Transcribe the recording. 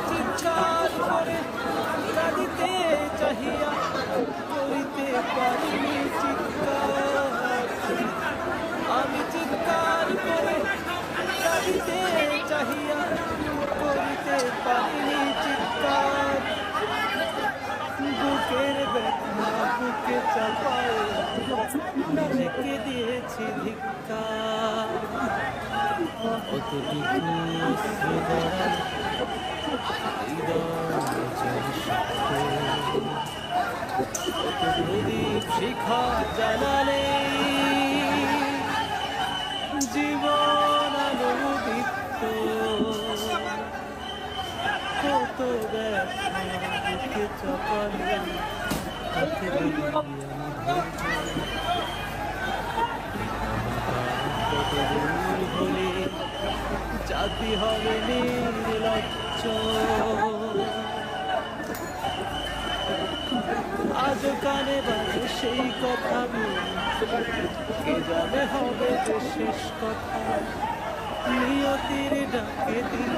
চিৎকার করে কাঁদিতে চাহিয়া করিতে পারিনি চিৎকার। আমি চিৎকার করে কাঁদিতে চাহিয়া করিতে পারিনি চিৎকার। বুকের ব্যথা বুকে চাপায় রেখে দিয়েছি ধিক্কার। কতটুকু প্রদীপ শিখা জ্বালালে জীবন আলোদীপ্ত। কত ব্যথা বুকে চাপালে কাছে বলি আমি হলে জাতি হবে নির্লজ্জ। আজ কানে বাজে সেই কথা কে যাবে হবে যে শেষ কথা। নিয়তির ডাকে দিল